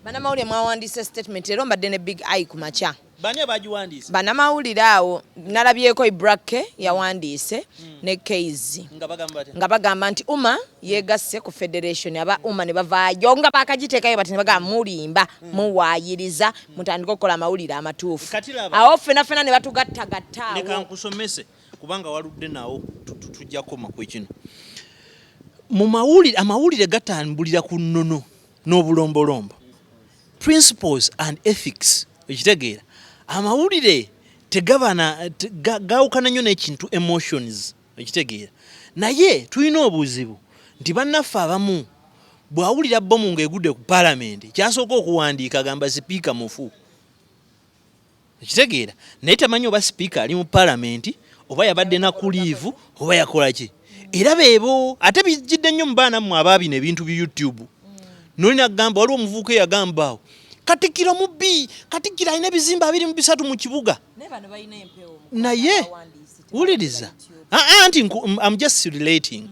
Banamawulire mwawandise statement era mbadde ne big eye ku macha. Bani abagiwandiise? Banamawulire awo nalabyeko Ibrake yawandiise ne Keizi. Nga bagamba nti Uma yegasse ku federation aba Uma ne bavaayo nga bakagiteekayo bati ne bagamba mulimba muwaayiriza mutandika okukola amawulire amatuufu. Awo fena ne batugattagattaawo. Leka nkusomese kubanga waludde nawo tujja koma ku kino. Mu mawulire amawulire gatambulira ku nnono n'obulombolombo. Principles and ethics ekitegeera amawulire tegabana gawukana nnyo n'ekintu emotions ekitegeera naye tulina obuzibu nti bannaffe abamu bw'awulira bbomu ng'egudde ku paalamenti kyasooka okuwandiika agamba sipiika mufu ekitegeera naye tamanyi oba sipiika ali mu paalamenti oba yabadde na kuliivu oba yakola ki era beebo ate bijjidde nnyo mu baana mmwe abaabina ebintu bi YouTube nolina kugamba waliwo omuvubuka eyagambaawo Katikiro mubbi Katikiro alina ebizimba 23 mu kibuga naye wuliriza anti I'm just relating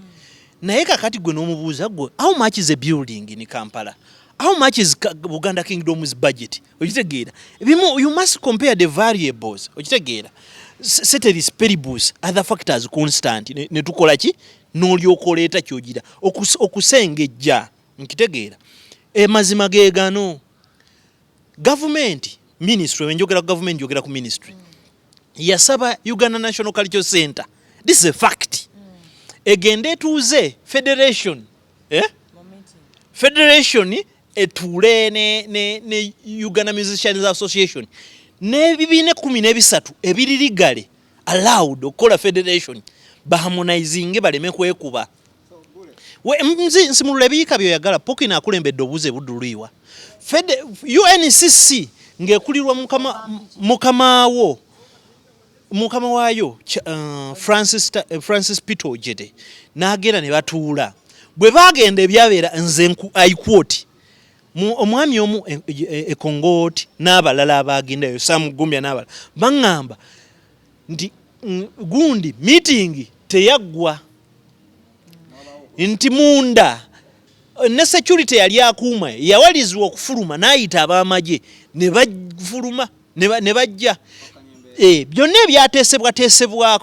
naye kakati gwe n'omubuuza gwe how much is a building in Kampala how much is Buganda Kingdom's budget okitegeera you must compare the variables okitegeera ceteris paribus other factors constant ne tukola ki n'olyoka oleeta kyogira okusengejja nkitegeera mazima geegano government ministry when njogera government njogera ku ministry yasaba Uganda National Cultural Center this is a fact egende tuuze federation federation etule ne Uganda Musicians Association ne bibine 13 ebiriligale allowed okola federation baharmonizing baleme kwekuba nsimulule biika byo yagala Poki nakulembedde obuze budulwiwa UNCC ngekulirwa mukama waayo Francis Pito Jede nagenda ne batuula bwe bagenda ebyabeera nze I quote omwami omu ekongoti n'abalala abagendayo Samugumbya n'abalala bangamba nti gundi meeting teyaggwa nti munda ne security yali akuuma yawalizibwa okufuluma n'ayita ab'amagye ne bafuluma ne bajja byonna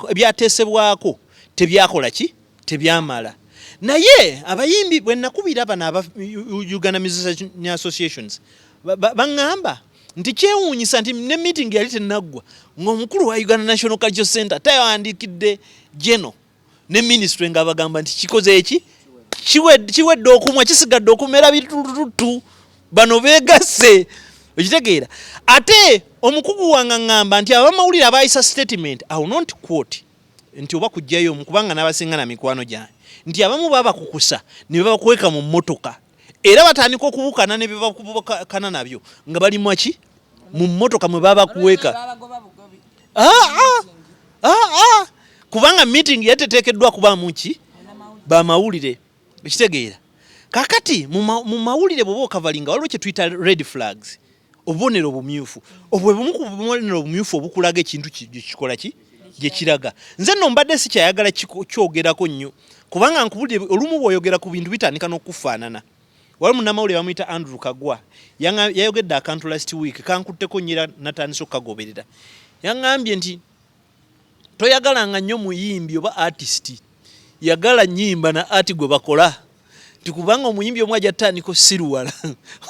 ebyateesebwako tebyakola ki tebyamala naye abayimbi bwe nakubira bano aba Uganda Musicians Associations bangamba nti kyewuunyisa nti ne meeting yali tenaggwa ng'omukulu wa Uganda National Cultural Center tayawandiikidde Geno ne ministry nga bagamba nti kikoze eki kiwedde okumwa kisigadde okumera bitututu bano beegasse okitegeera ate omukugu wange ngamba nti abamawulire abayisa statement I will not quote nti oba kujjayo kubanga n'abasinga na mikwano gyange nti abamu baba kukusa ne babakweka mu mmotoka era batandika okubukana ne bebakubukana nabyo nga bali mwaki mu mmotoka mwe baba kuweka kubanga meeting yatetekeddwa kuba muki ba mawulire ekitegeera kakati mu mawulire bwoba okavalinga waliwo kye tuyita red flags obubonero obumyufu obwo bumu ku bubonero obumyufu obukulaga ekintu kikola ki gye kiraga nze nno mbadde si kyayagala kyogerako nnyo kubanga nkubulire olumu bw'oyogera ku bintu bitandika n'okufaanana wali munnamawulire bamuyita Andrew Kagwa yayogedde akantu last week kankutteko nnyira natandise okukagoberera yaŋŋambye nti toyagalanga nnyo muyimbi oba artist yagala nnyimba na ati gwe bakola tikubanga omuyimbi omwe ajja tandika siruwala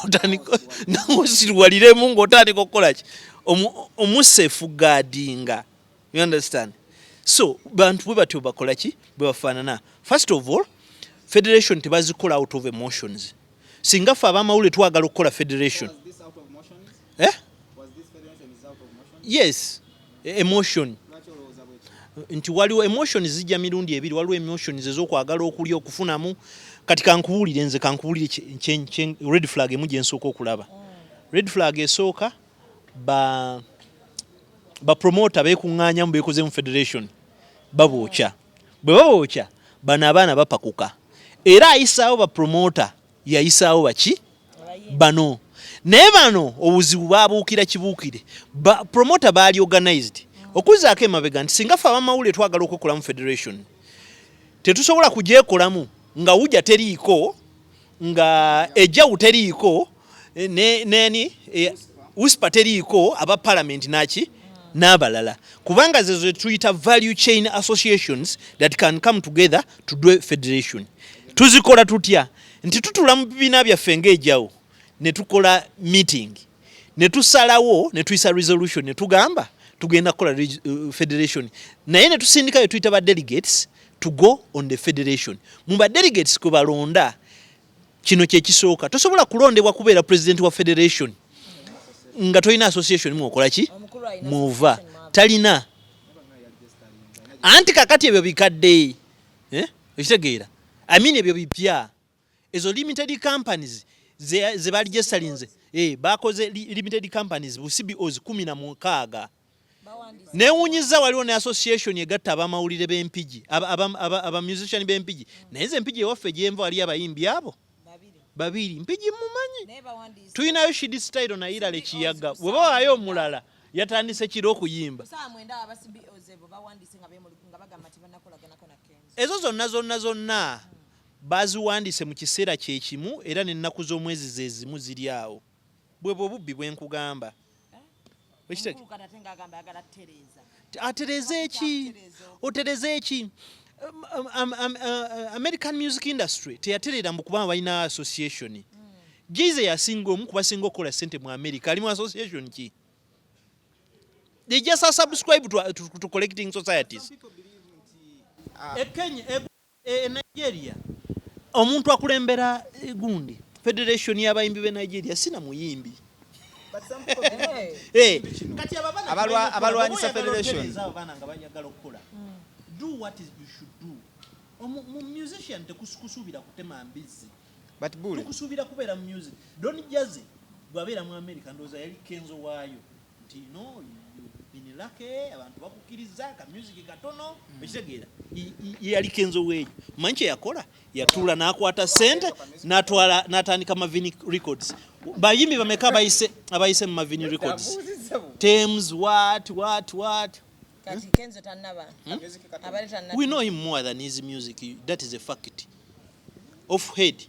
otandika siruwaliremu ng'otandika okukola ki omusefugadinga you understand so bantu bwe batyo bakola ki bwe bafaanana first of all federation tebazikola out of emotions singa ffe abamawulire twagala okukola federation yes emotion nti waliwo emotions zijja mirundi ebiri waliwo emotions ez'okwagala okulya okufunamu kati kankubuulire nze red flag emu gye nsooka okulaba red flag esooka ba promoter beekuŋŋaanyamu beekoze mu federation babookya bwe babookya bano abaana bapakuka era ayisaawo ba promoter yayisaawo baki bano naye bano obuzibu baabuukira kibuukire ba promoter baali organized okuzaako emabega nti singa ffe abamawulire twagala okukola mu federation tetusobola kugyekolamu nga wujja teriiko nga ejjawu teriiko neni uspa teriiko aba parliament nachi n'abalala kubanga zezo tuyita value chain associations that can come together to do a federation. Tuzikola tutya nti tutula mu bibiina byaffe ng'ejjawo ne tukola meeting ne tusalawo ne tuyisa resolution ne tugamba tugenda kukola federation naye ne tusindikayo tuyita ba delegates to go on the federation. Mu ba delegates kwe balonda kino kye kisooka tosobola kulondebwa kubeera president wa federation nga toyina association mu okola ki muva talina anti kakati ebyo bikadde ekitegeera ebyo bipya ezo limited companies ze bali gesalinze bakoze limited companies bu CBOs 16 newunyiza waliwo ne association yegatta abamawulire b'empigi aba musician b'empigi naye ze empigi ewaffe gyemva wali abayimbi abo babiri mpigi mumanyi tuyinayo shidi style na Irale Kiyaga bweba wayo omulala yatandise kiro okuyimba ezo zonna baziwandise mu kiseera kyekimu era n'ennaku z'omwezi zezimu ziri awo bwebwo bubbi bwenkugamba atereze eki otereze eki American music industry teyaterera mu kuba balina association Gize yasinga omu kubasinga okukola sente mu America ali mu association ki they just subscribe to collecting societies. Kenya Nigeria omuntu akulembera gundi federation y'abayimbi be Nigeria sina muyimbi kati abalwanyisa federation do what you should do. Musician tekusubira kutema mbizi but Buule kusubira kubeera mu music don't jazz bwabera mu America ndoza yali Kenzo waayo nti no binilake abantu bakukiriza ka music katono ekitegeera yali Kenzo weeyo manche yakola yatula nakwata sente natwala natandika Mavini Records bayimbi bameka abayise mu Mavini Records Thames what Kenzo tanaba we know him more than his music, that is a fact. Off head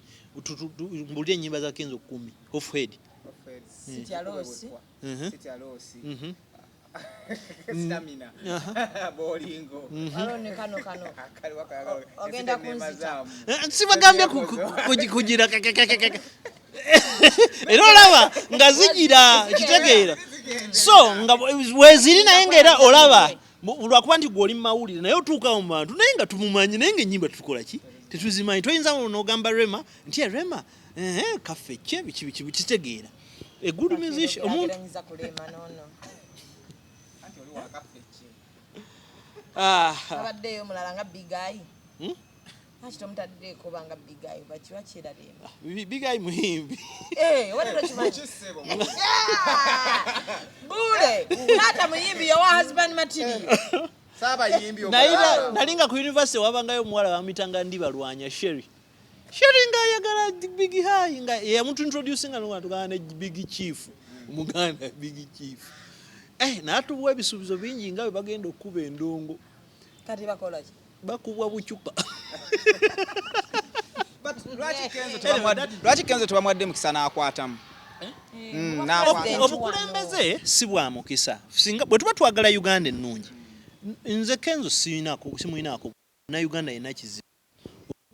mbulye nyimba za Kenzo 10 off head City Alosi stamina bolingo alone kano ogenda kunzita sibagambye kugira era olaba nga zigira kitegeera so nga weziri naye ngera olaba lwakuba nti gwoli mawulire naye otuuka mu bantu naye nga tumumanyi naye ng'ennyimba tukola ki tetuzimanyi toyinza n'ogamba Rema nti Rema kaffe kye biki kitegeera a good musician omuntu abaddeyo mulala nga bigayi Achito mutadde kubanga bigayi bachiwa chera lema bigayi muhimbi wali chimanyi Buule hata muhimbi ya husband material saba yimbi naira nalinga ku university wabangayo muwala wamitanga ndibalwanya Sherry nga yagala big high nga ya muntu introducing nga tukana big chief umuganda big chief natubuwe bisubizo bingi ngawe bagenda okuba endongo kati bakola ki bakubwa buchupa but lwaki Kenzo tubamwadde mukisa n'akwatamu obukulembeze si bwa mukisa singa bwe tuba twagala Uganda ennungi nze Kenzo simuinaako na Uganda yena kizibu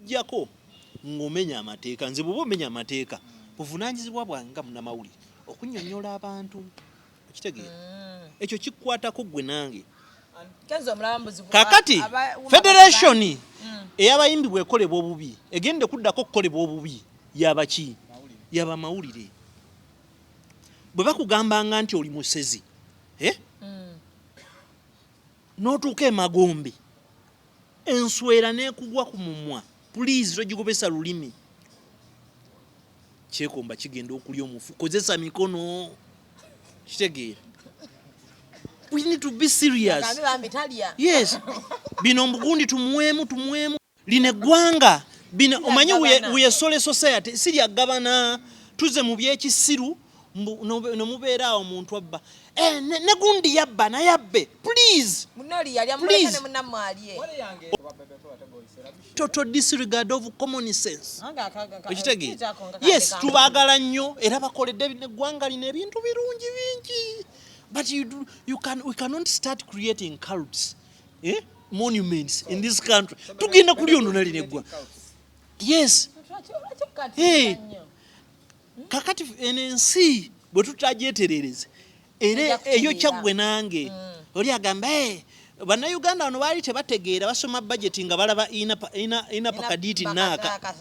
ojjako ng'omenya amateeka nze bw'oba omenya amateeka buvunaanyizibwa bwange munnamawulire okunnyonnyola abantu okitegeera ekyo kikwatako gwe nange Kenzo mlambuzi kakati federation eyabayimbi bwekolebwa obubi egende kuddako okukolebwa obubi yabaki yabamawulire bwe bakugambanga nti oli musezi n'otuuka emagombe enswera n'ekugwa ku mumwa please tojigobesa lulimi kyekomba kigenda okulya omufu kozesa mikono kitegeera we need to be serious. Yes. Bino mbugundi tumuwemu line gwanga bino omanyi we sole society siri agabana tuze mu byekisiru no mubeera omuntu abba ne gundi yabba na yabbe please munoli yali amuleka ne munamwaliye total disregard of common sense okitege yes tubagala nnyo era bakoledde neggwanga lino ebintu birungi bingi but we cannot start creating cults monuments in this country tugenda kuli ono nali neggwa yes hey kakati ensi bwe tutajeterereze era eyo kyagwe nange oli agamba Bannayuganda wano baali tebategeera basoma budget nga balaba ina pakaditi naka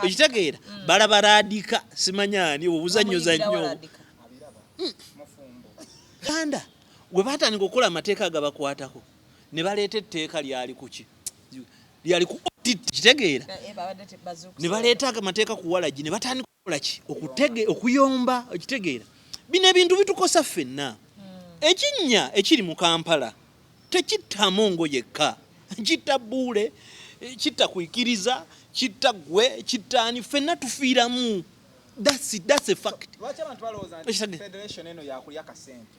okitegeera balaba radika simanyani obuzannyo kanda we batandika okukola amateeka agabakwatako ne baleeta etteeka lyali kuki lyali ku kitegeera ne baleeta amateeka ku walagi ne batandika okukola ki okuyomba okitegeera bino ebintu bitukosa ffenna ekinnya ekiri mu Kampala tekitta Mongo yekka kitta Buule kitta kuikiriza kitta gwe kittani ffenna tufiiramu that's a fact federation eno yakulya kasente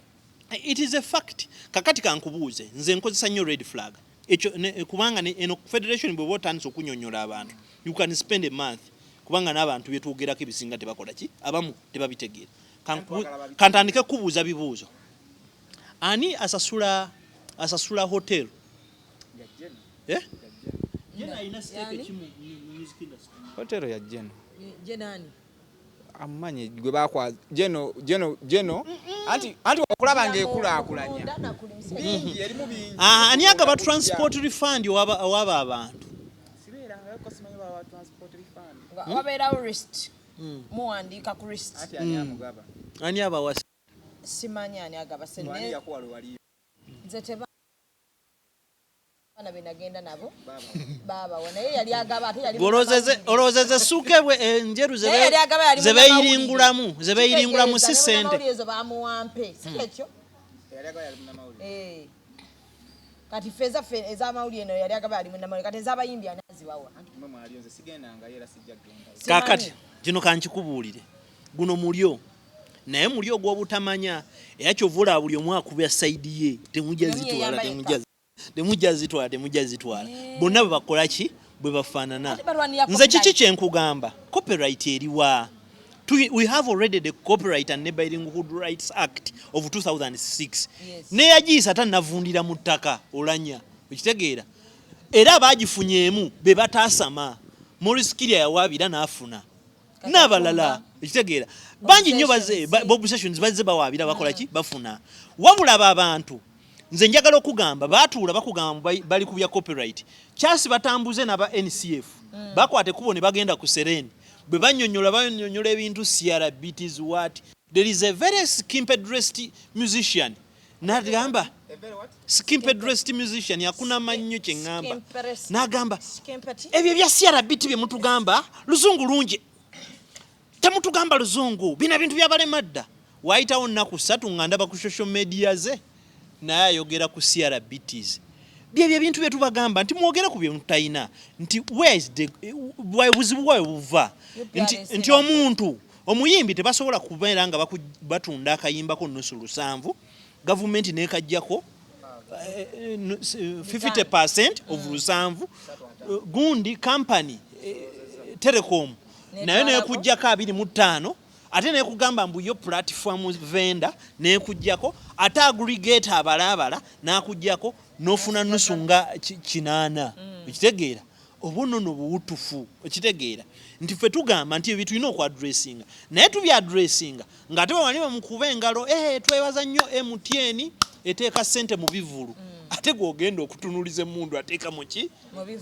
it is a fact kakati kankubuuze nze nkozesa nnyo red flag ekyo kubanga eno federation bwe botandise okunyonyola abantu you can spend a month kubanga n'abantu byetwogerako ebisinga tebakola ki abamu tebabitegeera kantandike kubuuza bibuuzo ani asasula hotel Jena ina stake kimu music industry hotel ya Jeno Jenani amanye gwe bakwa Jeno anti okulaba ngekulakulanya bingi erimu bingi ani agaba transport refund waba abantu sibera ngako simanyi ba transport refund wabera wrist muandika ku wrist ati ani amugaba ani abawasi simanya ani agaba sene ani yakwalo wali nzeteba bana benagenda nabo baba wana yeye yali agaba ate yali olozeze sukebwe enjeru zebeyiringulamu si sente ezo bamuwampe sikekyo yali agaba yali na mawuli kati feza eza mawuli eno yali agaba yali na mawuli kati eza bayimbi anazibawa mama alionze sigenda nga yera sijja genda kakati kino kankikubuulire guno mulyo naye mulyo gw'obutamanya eyakyovula buli omu akubya saidi ye temujja zitwala bonna bwe bakola ki bwe bafaanana nze kiki kyenkugamba copyright eriwa we have already the Copyright and Neighborhood Rights Act of 2006 neyagiisa tannavundira mu ttaka olanya okitegeera era abagifunyeemu be bataasama Morris Kirya yawaabira n'afuna n'abalala okitegeera bangi nnyo Bob Sessions bazze bawaabira bakola ki bafuna wabula abantu nze njagala okugamba batuula bakugamba bali ku bya copyright kyasi batambuze n'aba NCF bakwate kubo ne bagenda ku Sereni bwe banyonyola ebintu CRB is what there is a very skimped dressed musician n'agamba skimped dressed musician yakuna mannyo kyengamba n'agamba ebyo bya CRB bye mutugamba luzungu lungi temutugamba luzungu bina bintu byabalemadda waayitawo nnaku 3 nga ndaba ku social media ze naye ayogera ku CRBTs byebyo ebintu bye tubagamba nti mwogera ku bye mutayina nti buzibu bwayo buva nti omuntu omuyimbi tebasobola kubeera nga batunda akayimbako nusu 7 gavumenti nekajjako 50% of 7 gundi company Telecom nayo nekujjako 25 ate nekugamba mbu yo platform vendor nekujjako ate aggregate abalabala nakujjako nofuna nusu nga 8 okitegeera obunono buwutufu okitegeera nti ffe tugamba nti ebintu tulina okwadressinga naye tubyadressinga ng'ate bawali bamukuba engalo twebaza nnyo MTN eteeka ssente mu bivulu ate gwogenda okutunuliza emundu ateeka muki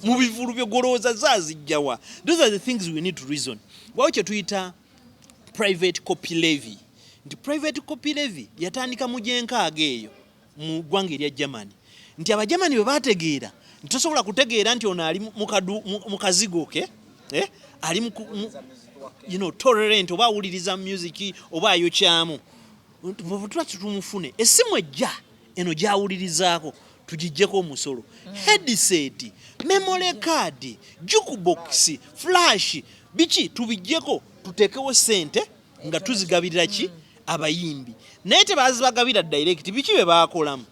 mu bivulu byegolowooza zaazijjawa. Those are the things we need to reason. Wawo kye tuyita private copy levy. Nti private copy levy yatandika mu gyenkaaga eyo mu ggwanga erya Germany. Nti abajamani bwe baategeera nti tosobola kutegeera nti ono ali mu kazigo ke ali tolerant oba awuliriza music oba ayokyamu bwetulati tumufune essimu ejja eno gyawulirizaako tugijjeko omusolo headset memory card jukebox flash biki tubijjeko tuteekewo ssente nga tuzigabirira ki abayimbi naye tebazibagabira direct biki bye bakolamu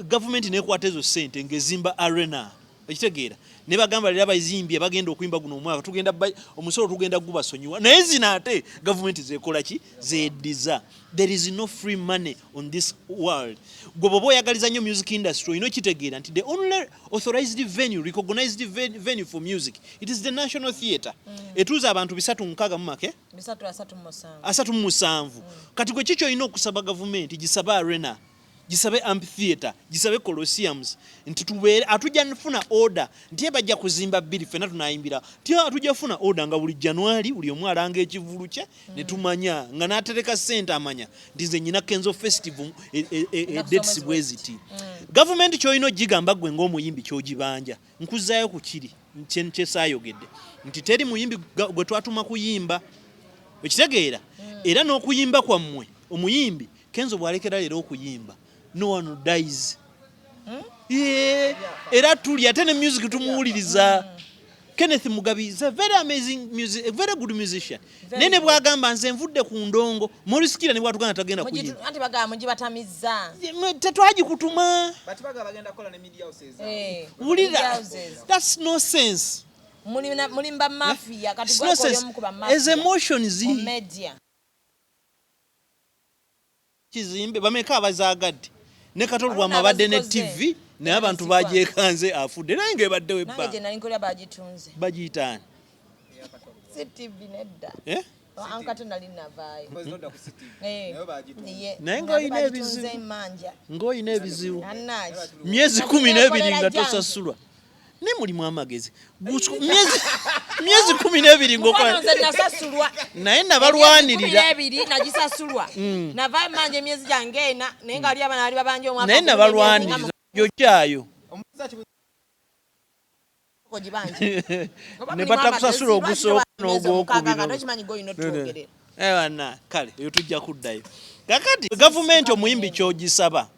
government nekwata ezo ssente ngezimba arena ekitegeera ne bagamba lera abayimbi bagenda okuyimba guno omwaka tugenda omusolo tugenda gubasonyiwa naye zina ate government zekola ki zeddiza. There is no free money on this world. Gwe bwoba oyagaliza nnyo music industry olina okitegeera nti the only authorized venue, recognized venue for music, it is the National Theatre. Etuuza abantu 306 mu make 307. Kati gwe kiki olina okusaba government gisaba arena, gisabe amphitheater, gisabe coliseums, nti tubeere atujja nfuna order nti bajja kuzimba bbiri fena tunayimbira ti atujja funa order nga buli January buli omu alanga ekivulu kye ne tumanya nga n'atereka ssente amanya nti nze nyina Kenzo festival dates bweziti. Government kyolina ogigamba gwe ng'omuyimbi kyogibanja nkuzaayo ku kiri kyesaayogedde nti teri muyimbi gwe twatuma kuyimba ekitegeera era n'okuyimba kwammwe omuyimbi Kenzo bw'alekera leero okuyimba no one dies. Era tuli ate ne music tumuwuliriza. Kenneth Mugabi is a very amazing music, a very good musician. Nene bwagamba nze nvudde ku ndongo Moriskira ne bwatugana tagenda kuyimba. Anti bagamba mugibatamiza. Tetwaji kutuma. Bati bagenda kola ne media houses. Ulira. That's no sense. Mulimba mafia kati gwa ko yomukuba mafia. As emotions media. Kizimbe bameka abazagadde. Ne katolu bwa mabadde ne TV ne abantu bajekanze afudde nange badde webba. Nange nali nkolya bagitunze. Bagiyitaani. TV nedda. Ankato nali navaayo. Naye ng'olina ebizibu. Ng'olina ebizibu. Myezi 12 nga tosasulwa. Ne mulimu amagezi. Myezi 12 ngokola. Nze nasasulwa. Naye nabalwanirira. 12 nagisasulwa. Navaayo manje myezi gyange ena naye nga ali abana ali babanje omwaka. Naye nabalwanirira. Yo kyayo. Ne batakusasula ogusooka n'ogwokubiri. Ewana kale eyo tujja kuddayo. Kakati gavumenti omuyimbi kyogisaba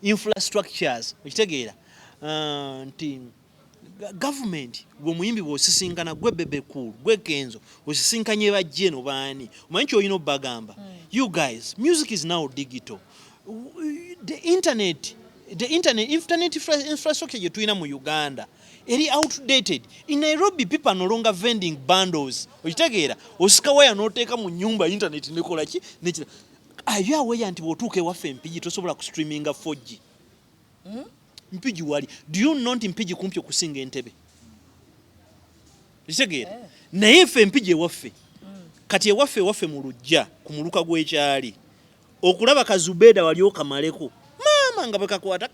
infrastructures okitegeera nti government gwe muyimbi bw'osisinkana gwe Bebe Cool gwe Kenzo osisinkanye bajje no baani omanyi kyolina obbagamba you guys music is now digital. The internet infrastructure gye tulina mu Uganda eri outdated. In Nairobi people are no longer vending bundles okitegeera osika waya n'oteeka mu nyumba internet nekola ki nekira ayo aweya nti bw'otuuka ewaffe Mpigi tosobola ku streaminga 4G. Mpigi wali do you know nti Mpigi kumpi okusinga Entebbe ekitegeera naye ffe Mpigi ewaffe kati ewaffe mu lujja ku muluka gw'ekyali okulaba Kazubeda wali okamaleko mama nga bwekakwata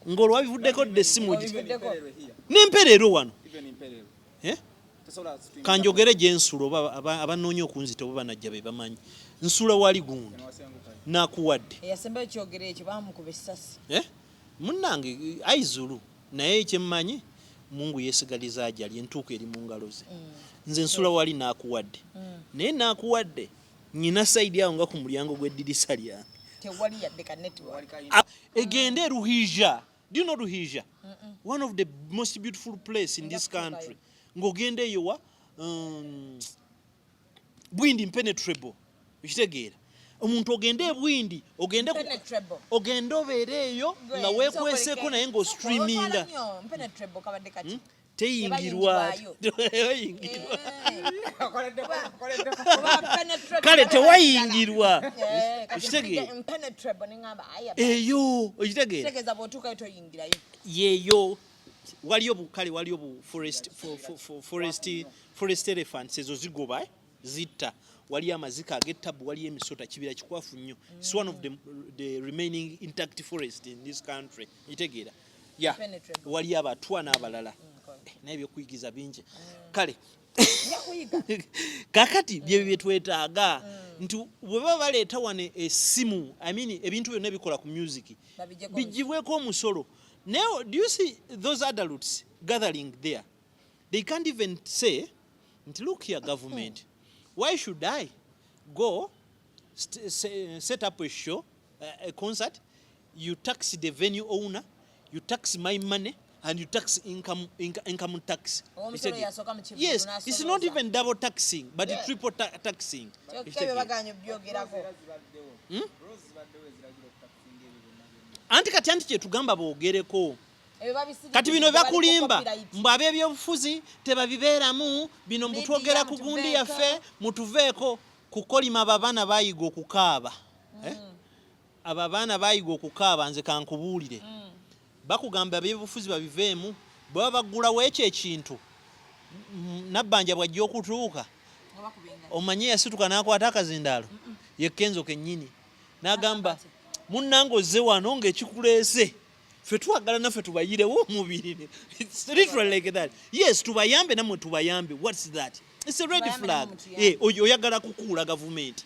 ng'olwo wabivuddeko dde essimu n'empereero wano kanjogere gye nsula oba abanoonya okunzita oba banajja be bamanyi nsula wali gundi nakuwadde eyasembayo kyogere ekyo bamukuba essasi munnange aizulu naye ekyemmanyi Mungu yesigaliza ajali entuuko eri mu ngalo ze nze nsula wali nakuwadde naye nakuwadde nyina saidi awo nga ku mulyango gw'eddirisa lyange tewali yadde ka network egende Ruhija. Do you know Ruhija? One of the most beautiful place in this country. Ngogende eyo wa Bwindi impenetrable. Ukitegeera omuntu ogende Bwindi ogende obeere eyo nga weekweseko naye ngo streaminga impenetrable kabadde kati teyingirwa kale tewayingirwa eyo okitegeera yeyo waliyo bukale waliyo bu forest elephants ezo zigoba zitta waliyo amazika ag'ettabu waliyo emisota kibira kikwafu nnyo. It's one of the remaining intact forest in this country okitegeera waliyo abatwa n'abalala naye byokuyigiza bingi kale kakati bye twetaaga nti bwe baba baleeta wane essimu ebintu byonna bikola ku music bijibweko omusolo. Now do you see those adults gathering there? They can't even say look here government, why should I go set up a show, a concert, you tax the venue owner, you tax my money, and you tax income tax. Omusolo yasooka mu kibuga Yes, n'asolooza. it's not even double taxing, but triple taxing. Kyokka bye baganya byogerako. Anti kati kye tugamba boogereko. Ebyo babisirikira. Kati bino bakulimba mbu ab'ebyobufuzi tebabibeeramu bino mbutwogera ku gundi yaffe mutuveeko kukolima abaana bayiga okukaaba. Abo abaana bayiga okukaaba nze kankubuulire. Bakugamba ab'ebyobufuzi babiveemu bwe baggulawo ekyo ekintu nabbanja bw'ajja okutuuka omanye yasituka n'akwata akazindaalo ye Kenzo kennyini n'agamba munnange ozze wano ng'ekikuleese ffe twagala naffe tubayirewo omubiri. It's literally like that. Yes, tubayambe namwe tubayambe. What's that? It's a red flag. Oyagala kukuula gavumenti.